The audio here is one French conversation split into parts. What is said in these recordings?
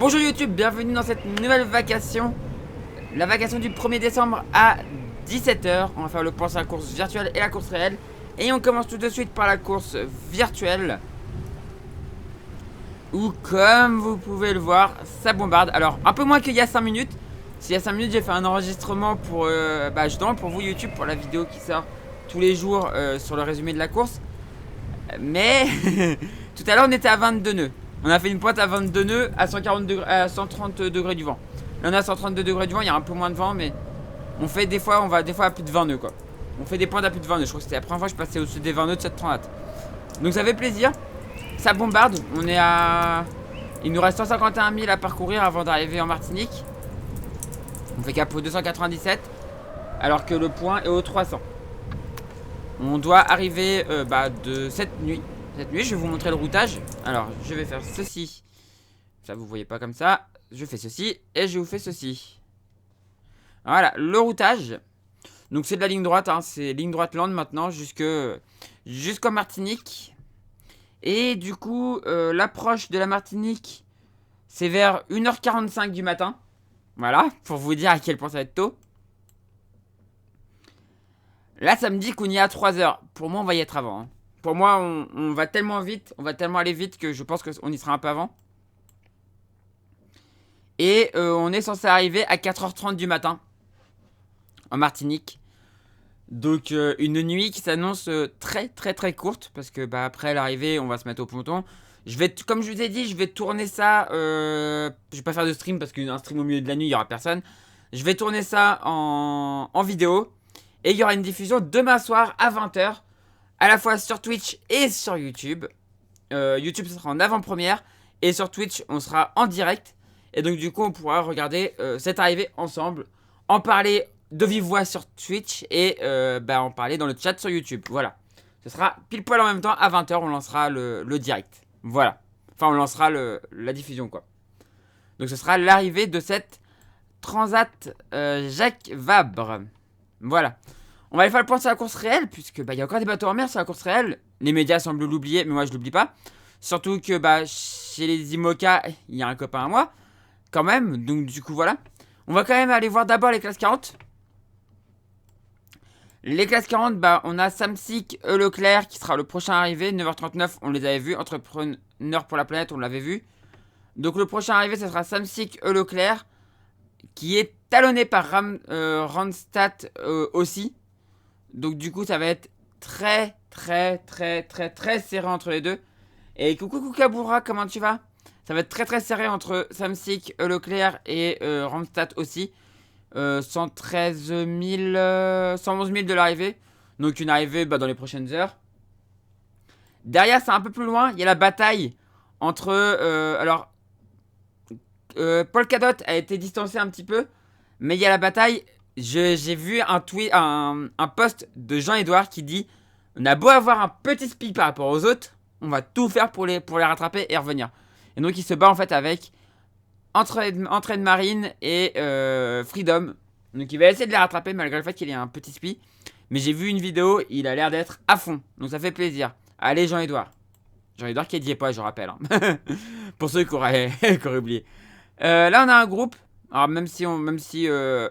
Bonjour YouTube, bienvenue dans cette nouvelle vacation. La vacation du 1er décembre à 17 h. On va faire le point sur la course virtuelle et la course réelle. Et on commence tout de suite par la course virtuelle, où comme vous pouvez le voir, ça bombarde. Alors un peu moins qu'il y a 5 minutes. S'il y a 5 minutes j'ai fait un enregistrement pour justement pour vous YouTube, pour la vidéo qui sort tous les jours sur le résumé de la course. Mais tout à l'heure on était à 22 nœuds. On a fait une pointe à 22 nœuds à 140 degrés, à 130 degrés du vent. Là on est à 132 degrés du vent, il y a un peu moins de vent, mais on fait des fois, on va des fois à plus de 20 nœuds quoi. On fait des pointes à plus de 20 nœuds. Je crois que c'était la première fois que je passais au-dessus des 20 nœuds de cette transat. Donc ça fait plaisir. Ça bombarde. On est à... Il nous reste 151 000 à parcourir avant d'arriver en Martinique. On fait cap au 297. Alors que le point est au 300. On doit arriver de cette nuit. Cette nuit, je vais vous montrer le routage. Alors, je vais faire ceci. Ça, vous voyez pas comme ça. Je fais ceci et je vous fais ceci. Voilà, le routage. Donc, c'est de la ligne droite. Hein, c'est ligne droite land maintenant jusqu'en Martinique. Et du coup, l'approche de la Martinique, c'est vers 1h45 du matin. Voilà, pour vous dire à quel point ça va être tôt. Là, ça me dit qu'on y est à 3 h. Pour moi, on va y être avant. Hein. Pour moi, on va tellement vite, on va tellement aller vite que je pense qu'on y sera un peu avant. Et on est censé arriver à 4h30 du matin en Martinique. Donc une nuit qui s'annonce très très très courte. Parce que après l'arrivée, on va se mettre au ponton. Comme je vous ai dit, je vais tourner ça. Je vais pas faire de stream parce qu'un stream au milieu de la nuit, il n'y aura personne. Je vais tourner ça en vidéo. Et il y aura une diffusion demain soir à 20 h. À la fois sur Twitch et sur YouTube. YouTube ce sera en avant-première. Et sur Twitch on sera en direct. Et donc du coup on pourra regarder cette arrivée ensemble. En parler de vive voix sur Twitch. Et en parler dans le chat sur YouTube. Voilà. Ce sera pile poil en même temps. À 20 h on lancera le direct. Voilà. Enfin on lancera la diffusion quoi. Donc ce sera l'arrivée de cette Transat Jacques Vabre. Voilà. On va aller faire le point sur la course réelle, puisque il y a encore des bateaux en mer sur la course réelle. Les médias semblent l'oublier, mais moi je l'oublie pas. Surtout que chez les IMOCA, il y a un copain à moi, quand même. Donc du coup voilà. On va quand même aller voir d'abord les classes 40. Les classes 40, on a Samsic, Leclerc qui sera le prochain arrivé. 9h39, on les avait vus. Entrepreneur pour la planète, on l'avait vu. Donc le prochain arrivé, ce sera Samsic, Leclerc, qui est talonné par Randstad aussi. Donc du coup ça va être très serré entre les deux. Et coucou Koukaboura, comment tu vas? Ça va être très serré entre Samsic, Leclerc et Randstad aussi. 113 000, 111 000 de l'arrivée. Donc une arrivée dans les prochaines heures. Derrière c'est un peu plus loin, il y a la bataille entre... Paul Cadot a été distancé un petit peu. Mais il y a la bataille... J'ai vu un post de Jean-Edouard qui dit: on a beau avoir un petit speed par rapport aux autres, on va tout faire pour les rattraper et revenir. Et donc il se bat en fait avec Entraide Marine et Freedom. Donc il va essayer de les rattraper malgré le fait qu'il ait un petit speed. Mais j'ai vu une vidéo, il a l'air d'être à fond. Donc ça fait plaisir. Allez Jean-Edouard. Jean-Edouard qui est Diepois, je rappelle. Hein. Pour ceux qui auraient oublié. Là on a un groupe. Alors même si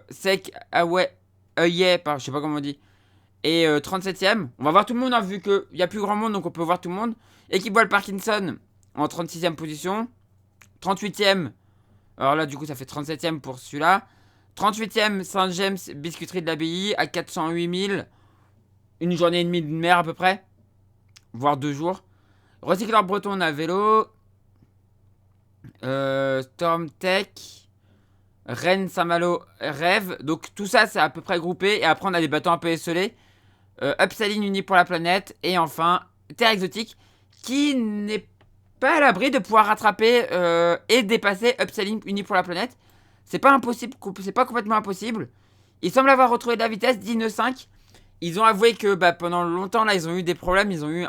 Sec, Away, Œillet, je sais pas comment on dit, et 37ème, on va voir tout le monde, hein, vu qu'il n'y a plus grand monde, donc on peut voir tout le monde. Équipe Wall Parkinson en 36ème position. 38ème, alors là du coup ça fait 37ème pour celui-là. 38ème, Saint-James, Biscuiterie de l'Abbaye, à 408 000. Une journée et demie de mer à peu près, voire 2 jours. Recycleur breton, on a vélo. Storm Tech, Rennes, Saint-Malo, Rêve. Donc tout ça c'est à peu près groupé. Et après on a des bateaux un peu esselés. Upsaline Uni pour la planète. Et enfin Terre Exotique, qui n'est pas à l'abri de pouvoir rattraper et dépasser Upsaline Uni pour la planète. C'est pas impossible, c'est pas complètement impossible. Ils semblent avoir retrouvé de la vitesse, 10 nœuds 5. Ils ont avoué que pendant longtemps là ils ont eu des problèmes. Ils ont eu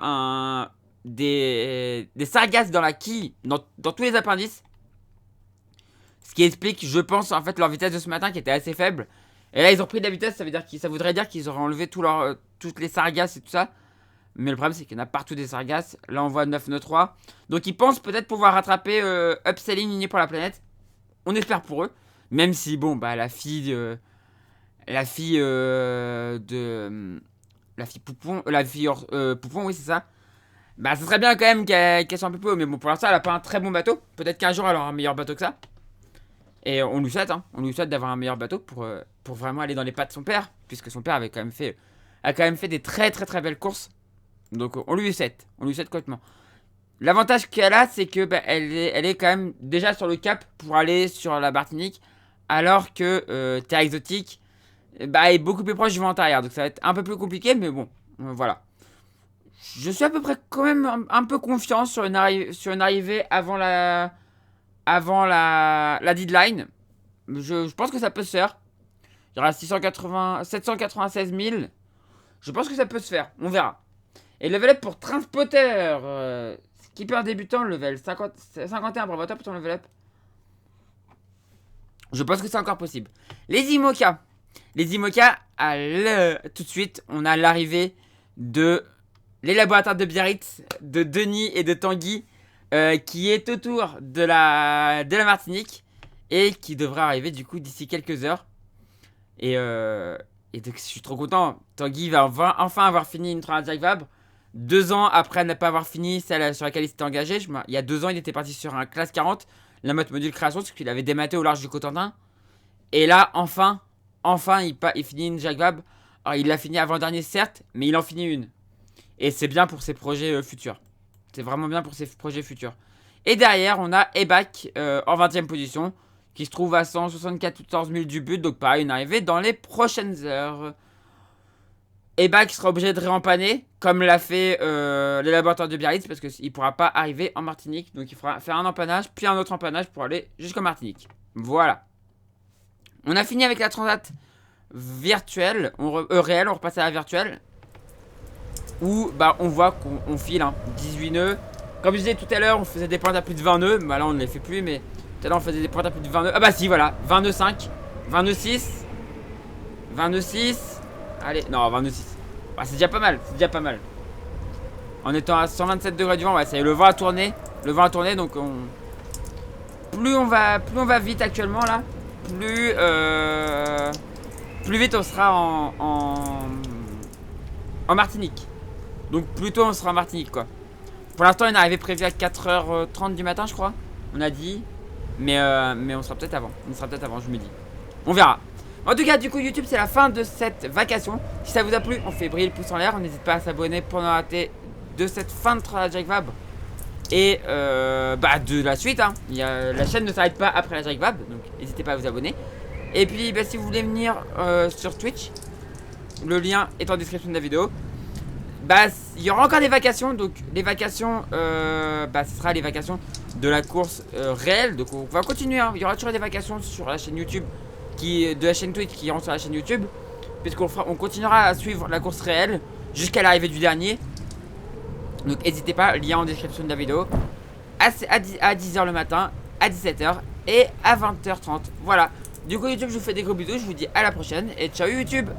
des sargasses dans la quille, dans tous les appendices. Ce qui explique, je pense, en fait, leur vitesse de ce matin qui était assez faible. Et là, ils ont pris de la vitesse, ça voudrait dire qu'ils auraient enlevé toutes les sargasses et tout ça. Mais le problème, c'est qu'il y en a partout des sargasses. Là, on voit 9 nœuds 3. Donc, ils pensent peut-être pouvoir rattraper Upselling Uni pour la planète. on espère pour eux. Même si, bon, bah, la fille Poupon, Poupon, oui, c'est ça. Bah, ce serait bien quand même qu'elle soit un peu plus haut. Mais bon, pour l'instant, elle a pas un très bon bateau. Peut-être qu'un jour, elle aura un meilleur bateau que ça. Et on lui souhaite, hein. On lui souhaite d'avoir un meilleur bateau pour vraiment aller dans les pas de son père. Puisque son père a quand même fait des très très très belles courses. Donc on lui souhaite. On lui souhaite complètement. L'avantage qu'elle a, c'est que bah, elle est quand même déjà sur le cap pour aller sur la Martinique. Alors que Terre Exotique bah, est beaucoup plus proche du vent arrière. Donc ça va être un peu plus compliqué, mais bon, voilà. Je suis à peu près quand même un peu confiant sur une arrivée avant la deadline. Je pense que ça peut se faire. Il y aura 796 000. Je pense que ça peut se faire. On verra. Et level up pour Transporter. Skipper débutant, level 51 pour votre pour ton level up. Je pense que c'est encore possible. Les IMOCA. Les IMOCA, tout de suite, on a l'arrivée de l'élaborateur de Biarritz, de Denis et de Tanguy, qui est autour de la Martinique et qui devrait arriver du coup d'ici quelques heures. Et donc, je suis trop content. Tanguy va enfin avoir fini une Trinidad Jack Vabre. 2 ans après ne pas avoir fini celle sur laquelle il s'était engagé. Il y a 2 ans, il était parti sur un classe 40, la mode module création, parce qu'il avait dématé au large du Cotentin. Et là, enfin, il finit une Jack Vabre. Alors, il l'a fini avant-dernier, certes, mais il en finit une. Et c'est bien pour ses projets futurs. C'est vraiment bien pour ses projets futurs. Et derrière, on a Ebac en 20ème position, qui se trouve à 174 000 du but. Donc pareil, une arrivée dans les prochaines heures. Ebac sera obligé de réempanner, comme l'a fait l'élaborateur de Biarritz, parce qu'il ne pourra pas arriver en Martinique. Donc il faudra faire un empannage, puis un autre empannage pour aller jusqu'en Martinique. Voilà. On a fini avec la transat virtuelle, réelle, on repasse à la virtuelle. Où bah, on voit qu'on file 18 nœuds. Comme je disais tout à l'heure, on faisait des pointes à plus de 20 nœuds. Bah là, on ne les fait plus, mais tout à l'heure, on faisait des pointes à plus de 20 nœuds. Ah bah si, voilà, 20 nœuds 5, 20 nœuds 6, 20 nœuds 6. Allez, non, 20 nœuds 6. Bah, c'est déjà pas mal, c'est déjà pas mal. En étant à 127 degrés du vent, ouais, ça y est, le vent a tourné. Le vent a tourné, donc plus on va vite actuellement là, plus vite on sera en Martinique. Donc plutôt on sera en Martinique quoi. Pour l'instant une arrivée prévue à 4h30 du matin je crois. On a dit. Mais on sera peut-être avant. On sera peut-être avant je me dis. On verra. En tout cas du coup YouTube c'est la fin de cette vacation. Si ça vous a plu on fait briller le pouce en l'air. On n'hésite pas à s'abonner pour ne rater de cette fin de Trinidad Jack Vabre. Et bah de la suite hein. La chaîne ne s'arrête pas après la Jack Vabre. Donc n'hésitez pas à vous abonner. Et puis bah, si vous voulez venir sur Twitch, le lien est en description de la vidéo. Bah, il y aura encore des vacations, donc les vacations, bah, ce sera les vacations de la course réelle. Donc on va continuer, hein. Il y aura toujours des vacations sur la chaîne YouTube, de la chaîne Twitch qui iront sur la chaîne YouTube, puisqu'on continuera à suivre la course réelle jusqu'à l'arrivée du dernier. Donc n'hésitez pas, lien en description de la vidéo, à 10h le matin, à 17h et à 20h30. Voilà, du coup YouTube je vous fais des gros bisous, je vous dis à la prochaine et ciao YouTube.